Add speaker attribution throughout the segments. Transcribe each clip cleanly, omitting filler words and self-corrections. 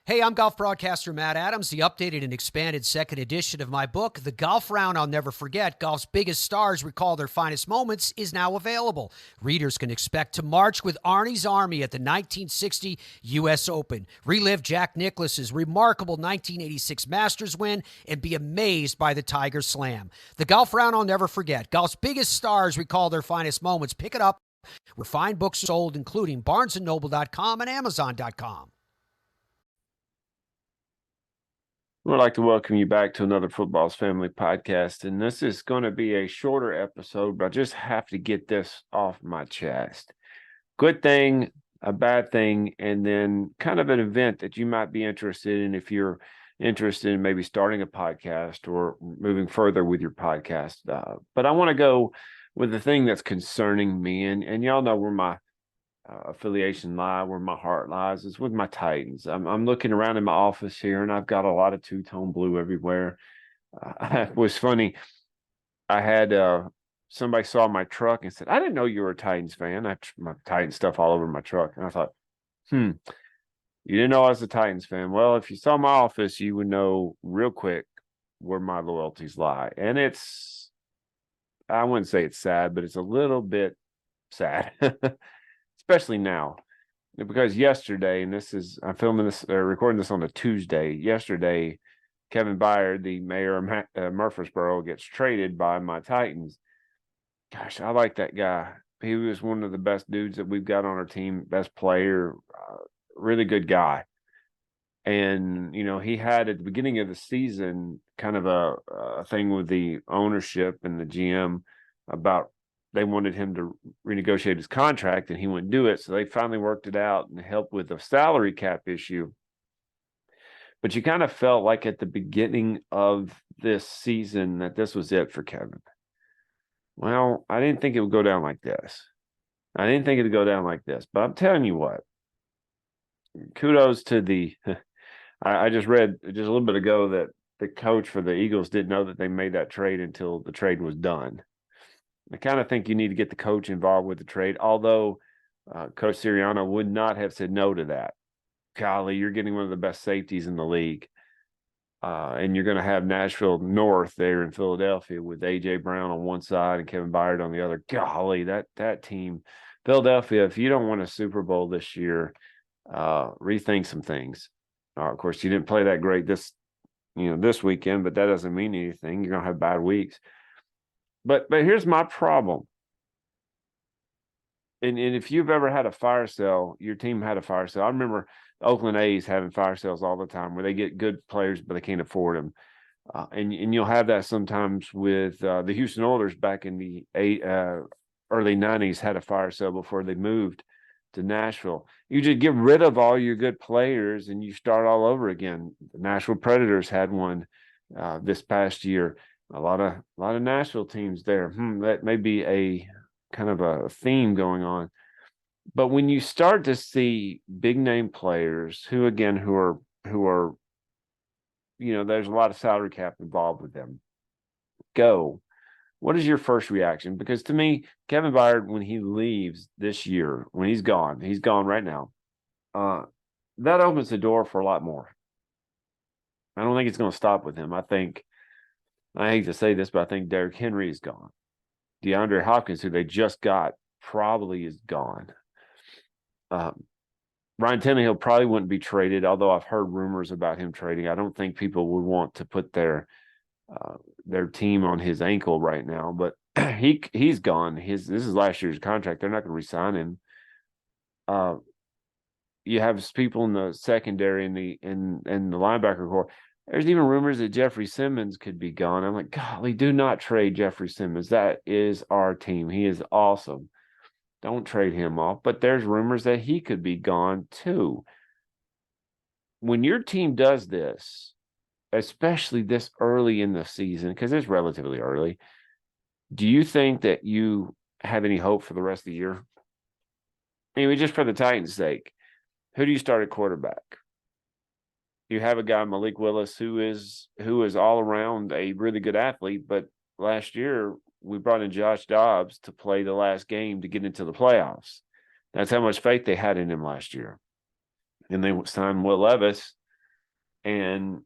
Speaker 1: Hey, I'm golf broadcaster Matt Adams. The updated and expanded second edition of my book, The Golf Round I'll Never Forget, Golf's Biggest Stars Recall Their Finest Moments, is now available. Readers can expect to march with Arnie's Army at the 1960 U.S. Open, relive Jack Nicklaus's remarkable 1986 Masters win, and be amazed by the Tiger Slam. The Golf Round I'll Never Forget, Golf's Biggest Stars Recall Their Finest Moments. Pick it up where fine books are sold, including BarnesandNoble.com and Amazon.com.
Speaker 2: We'd like to welcome you back to another Football's Family podcast. And this is going to be a shorter episode, but I just have to get this off my chest. Good thing, a bad thing, and then kind of an event that you might be interested in if you're interested in maybe starting a podcast or moving further with your podcast. But I want to go with the thing that's concerning me. And y'all know where my affiliation lie, where my heart lies, is with my Titans. I'm looking around in my office here, and I've got a lot of two-tone blue everywhere. It was funny. I had somebody saw my truck and said, "I didn't know you were a Titans fan." I have my Titans stuff all over my truck, and I thought, you didn't know I was a Titans fan. Well, if you saw my office, you would know real quick where my loyalties lie. And I wouldn't say it's sad, but it's a little bit sad. Especially now, because yesterday, and I'm filming this, recording this on a Tuesday. Yesterday, Kevin Byard, the mayor of Murfreesboro, gets traded by my Titans. Gosh, I like that guy. He was one of the best dudes that we've got on our team, best player, really good guy. And, he had at the beginning of the season kind of a thing with the ownership and the GM about they wanted him to renegotiate his contract and he wouldn't do it. So they finally worked it out and helped with the salary cap issue. But you kind of felt like at the beginning of this season that this was it for Kevin. Well, I didn't think it would go down like this. But I'm telling you what, kudos to I just read just a little bit ago that the coach for the Eagles didn't know that they made that trade until the trade was done. I kind of think you need to get the coach involved with the trade, although Coach Sirianni would not have said no to that. Golly, you're getting one of the best safeties in the league. And you're going to have Nashville North there in Philadelphia with A.J. Brown on one side and Kevin Byard on the other. Golly, that team. Philadelphia, if you don't win a Super Bowl this year, rethink some things. Of course, you didn't play that great this weekend, but that doesn't mean anything. You're going to have bad weeks. But here's my problem. And if you've ever had a fire sale, your team had a fire sale. I remember Oakland A's having fire sales all the time where they get good players, but they can't afford them. And you'll have that sometimes with the Houston Oilers back in the early 90s had a fire sale before they moved to Nashville. You just get rid of all your good players and you start all over again. The Nashville Predators had one this past year. A lot of Nashville teams there. That may be a kind of a theme going on. But when you start to see big name players who are there's a lot of salary cap involved with them go, what is your first reaction? Because to me, Kevin Byard, when he leaves this year, when he's gone right now, that opens the door for a lot more. I don't think it's going to stop with him. I hate to say this, but I think Derrick Henry is gone. DeAndre Hopkins, who they just got, probably is gone. Ryan Tannehill probably wouldn't be traded, although I've heard rumors about him trading. I don't think people would want to put their team on his ankle right now, but he's gone. This is last year's contract. They're not going to re-sign him. You have people in the secondary and the linebacker core. There's even rumors that Jeffrey Simmons could be gone. I'm like, golly, do not trade Jeffrey Simmons. That is our team. He is awesome. Don't trade him off. But there's rumors that he could be gone too. When your team does this, especially this early in the season, because it's relatively early, do you think that you have any hope for the rest of the year? Anyway, just for the Titans' sake, who do you start at quarterback? You have a guy, Malik Willis, who is all around a really good athlete, but last year we brought in Josh Dobbs to play the last game to get into the playoffs. That's how much faith they had in him last year. And they signed Will Levis, And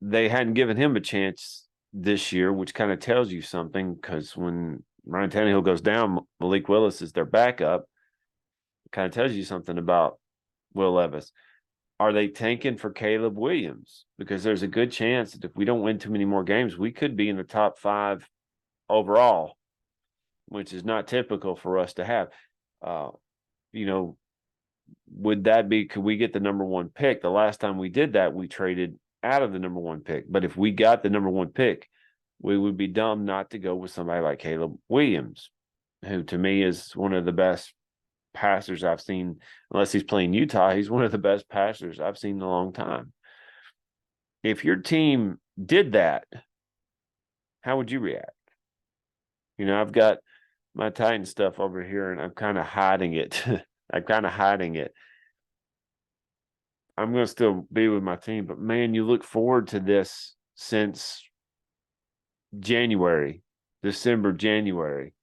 Speaker 2: they hadn't given him a chance this year, which kind of tells you something, because when Ryan Tannehill goes down, Malik Willis is their backup. It kind of tells you something about Will Levis. Are they tanking for Caleb Williams? Because there's a good chance that if we don't win too many more games, we could be in the top 5 overall, which is not typical for us to have. Would that be, could we get the number 1 pick? The last time we did that, we traded out of the number 1 pick. But if we got the number 1 pick, we would be dumb not to go with somebody like Caleb Williams, who to me is one of the best passers I've seen. Unless he's playing Utah, he's one of the best passers I've seen in a long time. If your team did that, how would you react? I've got my Titan stuff over here, and I'm kind of hiding it. I'm going to still be with my team, but man, you look forward to this since December, January.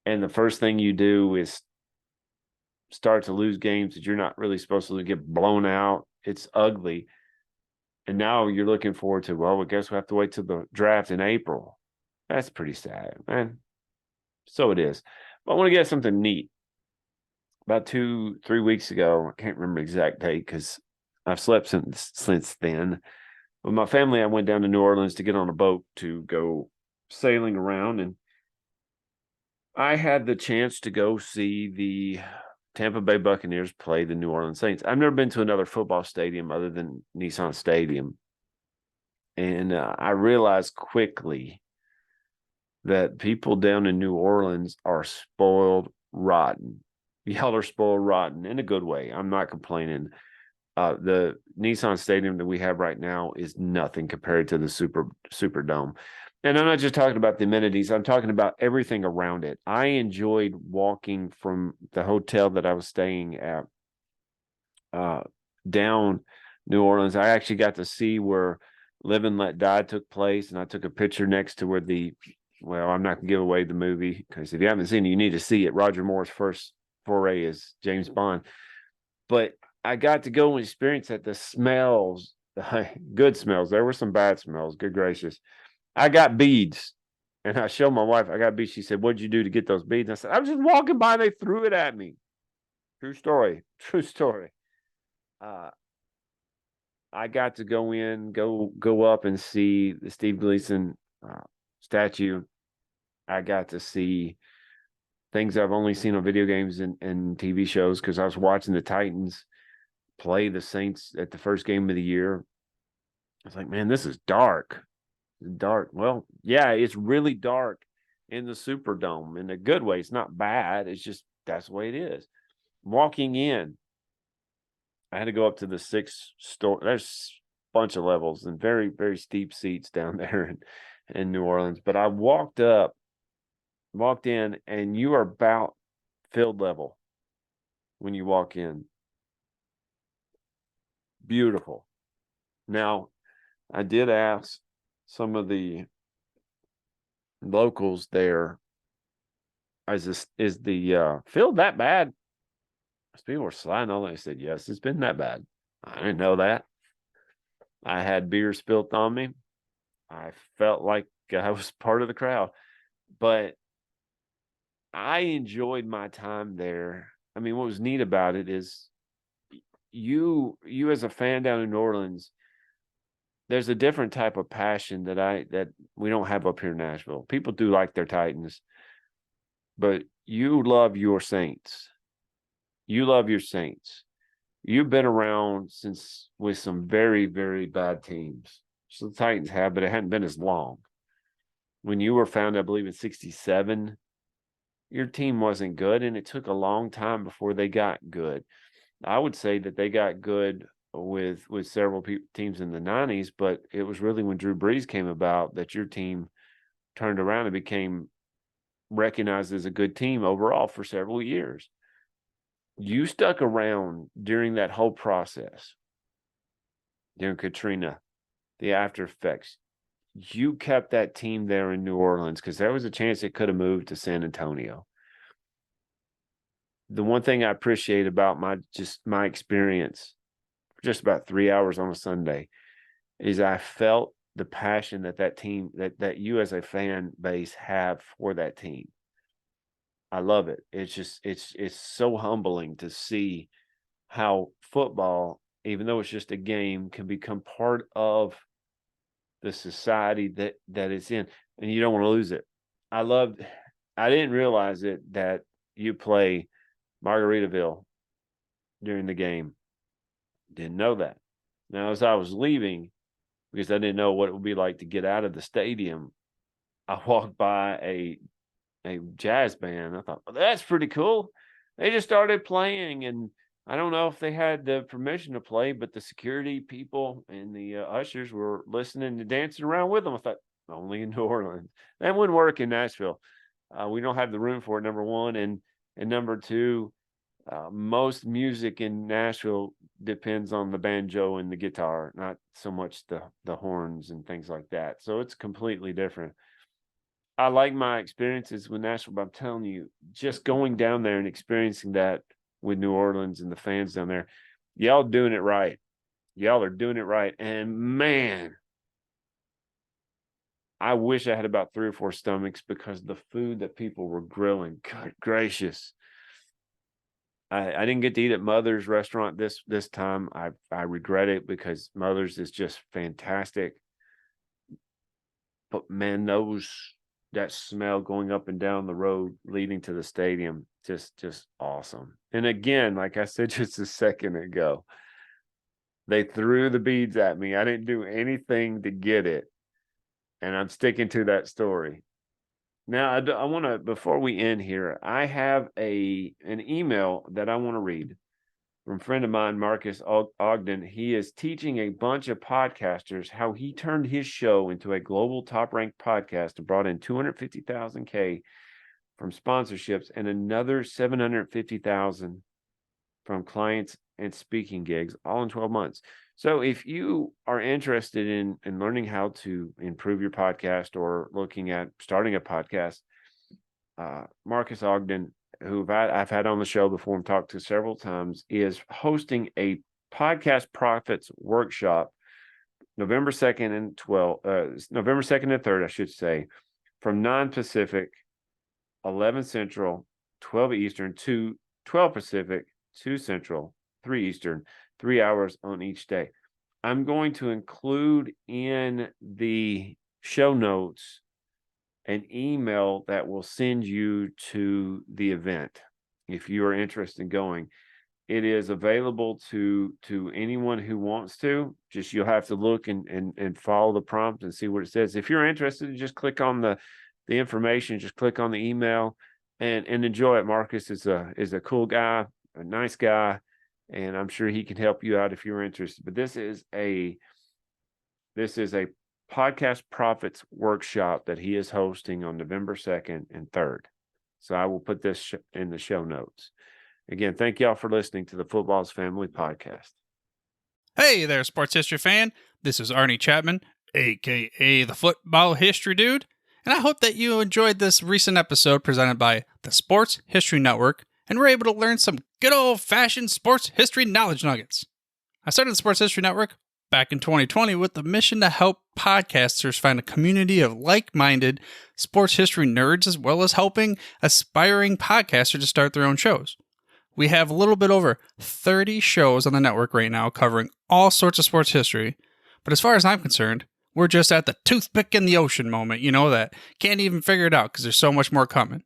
Speaker 2: And the first thing you do is start to lose games that you're not really supposed to get blown out. It's ugly. And now you're looking forward to, well, I guess we have to wait till the draft in April. That's pretty sad, man. So it is. But I want to get something neat. About 2-3 weeks ago, I can't remember the exact date because I've slept since then. With my family, I went down to New Orleans to get on a boat to go sailing around, and I had the chance to go see the Tampa Bay Buccaneers play the New Orleans Saints. I've never been to another football stadium other than Nissan Stadium, and I realized quickly that people down in New Orleans are spoiled rotten. Y'all are spoiled rotten in a good way. I'm not complaining. The Nissan Stadium that we have right now is nothing compared to the Superdome. And I'm not just talking about the amenities. I'm talking about everything around it. I enjoyed walking from the hotel that I was staying at down New Orleans. I actually got to see where Live and Let Die took place, and I took a picture next to where I'm not going to give away the movie, because if you haven't seen it, you need to see it. Roger Moore's first foray as James Bond. But I got to go and experience that. The smells, the good smells. There were some bad smells. Good gracious. I got beads, and I showed my wife I got beads. She said, "What'd you do to get those beads?" I said, "I was just walking by and they threw it at me." True story. I got to go up and see the Steve Gleason statue. I got to see things I've only seen on video games and TV shows, because I was watching the Titans play the Saints at the first game of the year. I was like, man, this is dark. Well, yeah, it's really dark in the Superdome in a good way. It's not bad. It's just that's the way it is. Walking in, I had to go up to the 6th story. There's a bunch of levels and very, very steep seats down there in New Orleans. But I walked in, and you are about field level when you walk in. Beautiful. Now, I did ask some of the locals there, is the field that bad? People were sliding on it. They said, yes, it's been that bad. I didn't know that. I had beer spilt on me. I felt like I was part of the crowd. But I enjoyed my time there. I mean, what was neat about it is you as a fan down in New Orleans, there's a different type of passion that we don't have up here in Nashville. People do like their Titans, but you love your Saints. You love your Saints. You've been around since with some very, very bad teams. So the Titans have, but it hadn't been as long. When you were founded, I believe in 1967, your team wasn't good, and it took a long time before they got good. I would say that they got good with several teams in the 1990s, but it was really when Drew Brees came about that your team turned around and became recognized as a good team overall for several years. You stuck around during that whole process, during Katrina, the after effects. You kept that team there in New Orleans because there was a chance it could have moved to San Antonio. The one thing I appreciate about my experience just about 3 hours on a Sunday, is I felt the passion that team, that you as a fan base have for that team. I love it. It's just it's so humbling to see how football, even though it's just a game, can become part of the society that it's in, and you don't want to lose it. I didn't realize it that you play Margaritaville during the game. Didn't know that. Now, as I was leaving, because I didn't know what it would be like to get out of the stadium, I walked by a jazz band. I thought, well, that's pretty cool. They just started playing, and I don't know if they had the permission to play, but the security people and the ushers were listening and dancing around with them. I thought, only in New Orleans. That wouldn't work in Nashville. We don't have the room for it, number one. And number two, most music in Nashville depends on the banjo and the guitar, not so much the horns and things like that. So it's completely different. I like my experiences with Nashville, but I'm telling you, just going down there and experiencing that with New Orleans and the fans down there, y'all doing it right. Y'all are doing it right. And man, I wish I had about 3 or 4 stomachs, because the food that people were grilling, good gracious. I didn't get to eat at Mother's restaurant this time. I regret it, because Mother's is just fantastic. But man, that smell going up and down the road leading to the stadium, just awesome. And again, like I said just a second ago, they threw the beads at me. I didn't do anything to get it, and I'm sticking to that story. Now, I want to, before we end here, I have an email that I want to read from a friend of mine, Marques Ogden. He is teaching a bunch of podcasters how he turned his show into a global top-ranked podcast and brought in $250,000 from sponsorships and another $750,000 from clients and speaking gigs, all in 12 months. So if you are interested in learning how to improve your podcast, or looking at starting a podcast, Marques Ogden, who I've had on the show before and talked to several times, is hosting a podcast profits workshop November 2nd and 3rd, I should say, from 9 Pacific, 11 Central, 12 Eastern, 12 Pacific, 2 Central, 3 Eastern, 3 hours on each day. I'm going to include in the show notes an email that will send you to the event if you are interested in going. It is available to anyone who wants to. Just you'll have to look and follow the prompt and see what it says. If you're interested, just click on the information, just click on the email and enjoy it. Marques is a cool guy, a nice guy, and I'm sure he can help you out if you're interested. But this is a podcast profits workshop that he is hosting on November 2nd and 3rd. So I will put this in the show notes. Again, thank y'all for listening to the Football's Family Podcast.
Speaker 3: Hey there, sports history fan. This is Arnie Chapman, a.k.a. the Football History Dude, and I hope that you enjoyed this recent episode presented by the Sports History Network and were able to learn some good old-fashioned sports history knowledge nuggets. I started the Sports History Network back in 2020 with the mission to help podcasters find a community of like-minded sports history nerds, as well as helping aspiring podcasters to start their own shows. We have a little bit over 30 shows on the network right now covering all sorts of sports history, but as far as I'm concerned, we're just at the toothpick in the ocean moment, that can't even figure it out because there's so much more coming.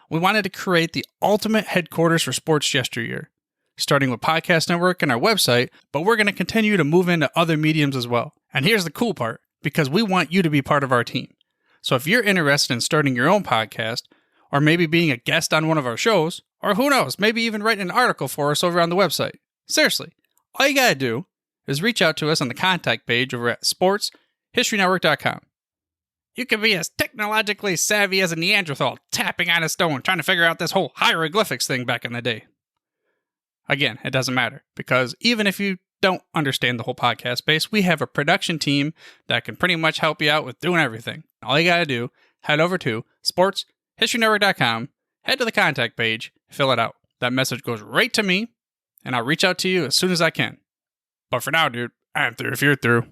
Speaker 3: We wanted to create the ultimate headquarters for sports yesteryear, starting with Podcast Network and our website, but we're going to continue to move into other mediums as well. And here's the cool part, because we want you to be part of our team. So if you're interested in starting your own podcast, or maybe being a guest on one of our shows, or who knows, maybe even writing an article for us over on the website. Seriously, all you gotta do is reach out to us on the contact page over at sportshistorynetwork.com. You can be as technologically savvy as a Neanderthal tapping on a stone trying to figure out this whole hieroglyphics thing back in the day. Again, it doesn't matter, because even if you don't understand the whole podcast space, we have a production team that can pretty much help you out with doing everything. All you gotta do, head over to sportshistorynetwork.com, head to the contact page, fill it out. That message goes right to me, and I'll reach out to you as soon as I can. But for now, dude, I'm through if you're through.